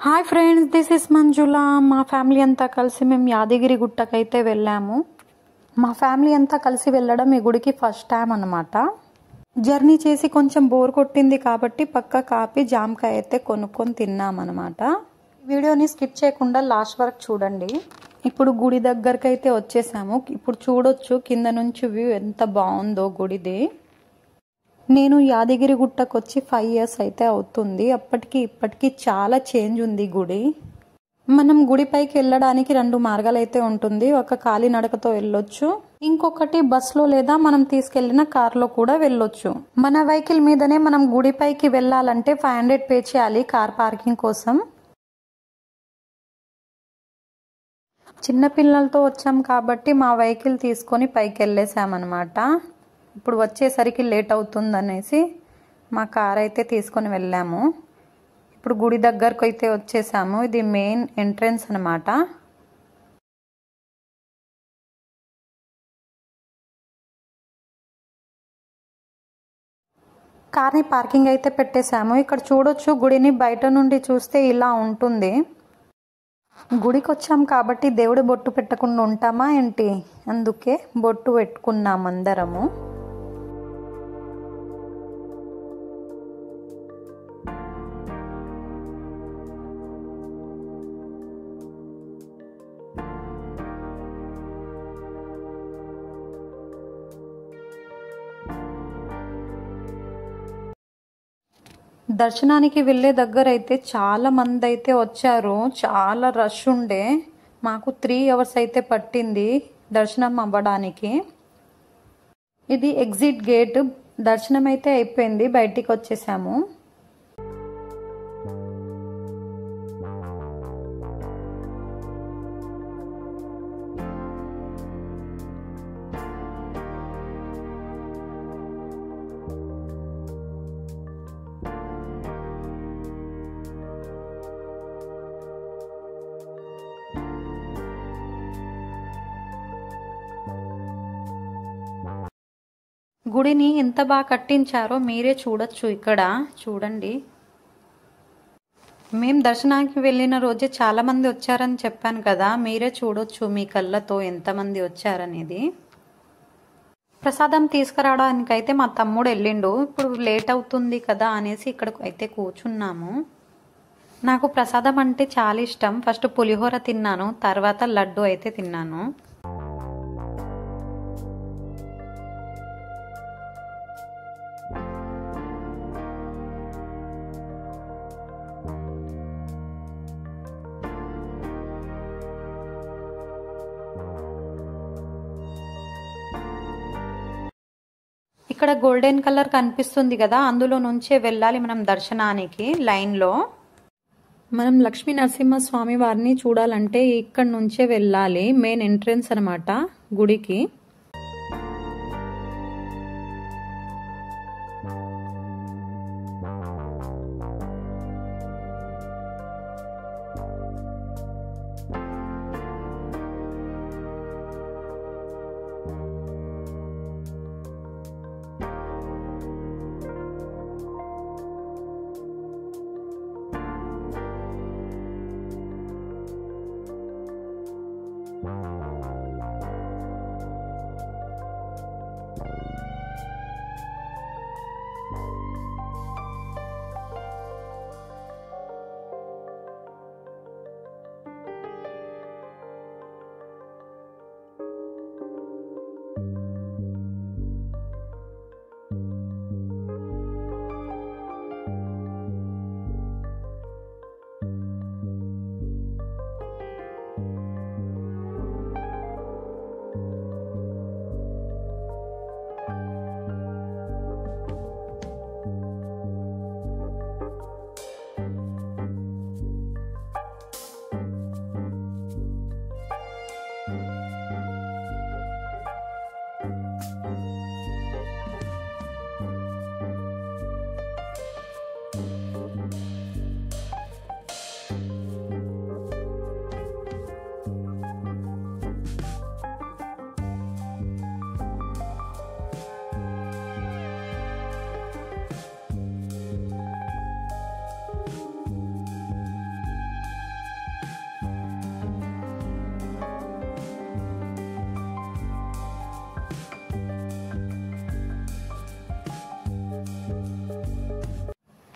Hi friends, this is మంజుల. మా family అంతా కలిసి మేము యాదగిరి గుట్టకైతే వెళ్ళాము. మా ఫ్యామిలీ అంతా కలిసి వెళ్ళడం ఈ గుడికి ఫస్ట్ టైం అన్నమాట. జర్నీ చేసి కొంచెం బోర్ కొట్టింది కాబట్టి పక్క కాపీ జామకాయ అయితే కొనుక్కొని తిన్నామన్నమాట. వీడియోని స్కిప్ చేయకుండా లాస్ట్ వరకు చూడండి. ఇప్పుడు గుడి దగ్గరికి అయితే వచ్చేసాము. ఇప్పుడు చూడొచ్చు కింద నుంచి వ్యూ ఎంత బాగుందో గుడిది. నేను యాదగిరి గుట్టకు వచ్చి 5 years అయితే అవుతుంది. అప్పటికి ఇప్పటికి చాలా చేంజ్ ఉంది గుడి. మనం గుడి పైకి వెళ్ళడానికి 2 మార్గాలు అయితే ఉంటుంది. ఒక కాలినడకతో వెళ్ళొచ్చు, ఇంకొకటి బస్సులో లేదా మనం తీసుకెళ్లిన కార్లో కూడా వెళ్ళొచ్చు. మన వెహికల్ మీదనే మనం గుడి పైకి వెళ్ళాలంటే 500 పే చేయాలి కార్ పార్కింగ్ కోసం. చిన్న పిల్లలతో వచ్చాం కాబట్టి మా వెహికల్ తీసుకొని పైకి వెళ్ళేసామన్నమాట. ఇప్పుడు వచ్చేసరికి లేట్ అవుతుందనేసి మా కార్ అయితే తీసుకొని వెళ్ళాము. ఇప్పుడు గుడి దగ్గరకు అయితే వచ్చేసాము. ఇది మెయిన్ ఎంట్రన్స్ అన్నమాట. కార్ని పార్కింగ్ అయితే పెట్టేశాము. ఇక్కడ చూడొచ్చు, గుడిని బయట నుండి చూస్తే ఇలా ఉంటుంది. గుడికి వచ్చాం కాబట్టి దేవుడి బొట్టు పెట్టకుండా ఉంటామా ఏంటి? అందుకే బొట్టు పెట్టుకున్నాం అందరము. దర్శనానికి వెళ్ళే దగ్గర అయితే చాలా మంది అయితే వచ్చారు. చాలా రష్ ఉండే. మాకు 3 hours అయితే పట్టింది దర్శనం అవ్వడానికి. ఇది ఎగ్జిట్ గేట్. దర్శనం అయితే అయిపోయింది, బయటికి వచ్చేసాము. గుడిని ఎంత బాగా కట్టించారో మీరే చూడొచ్చు. ఇక్కడ చూడండి. మేము దర్శనానికి వెళ్ళిన రోజే చాలా మంది వచ్చారని చెప్పాను కదా, మీరే చూడొచ్చు మీ కళ్ళతో ఎంతమంది వచ్చారనేది. ప్రసాదం తీసుకురావడానికి అయితే మా తమ్ముడు వెళ్ళిండు. ఇప్పుడు లేట్ అవుతుంది కదా అనేసి ఇక్కడికి అయితే కూర్చున్నాము. నాకు ప్రసాదం అంటే చాలా ఇష్టం. ఫస్ట్ పులిహోర తిన్నాను, తర్వాత లడ్డు అయితే తిన్నాను. ఇక్కడ గోల్డెన్ కలర్ కనిపిస్తుంది కదా, అందులో నుంచే వెళ్ళాలి మనం దర్శనానికి లైన్లో. మనం లక్ష్మీ నరసింహస్వామి వారిని చూడాలంటే ఇక్కడ నుంచే వెళ్ళాలి. మెయిన్ ఎంట్రన్స్ అన్నమాట గుడికి.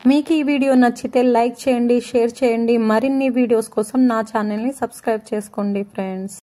మీకు ఈ వీడియో నచ్చితే లైక్ చేయండి, షేర్ చేయండి. మరిన్ని వీడియోస్ కోసం నా ఛానల్ని సబ్స్క్రైబ్ చేసుకోండి ఫ్రెండ్స్.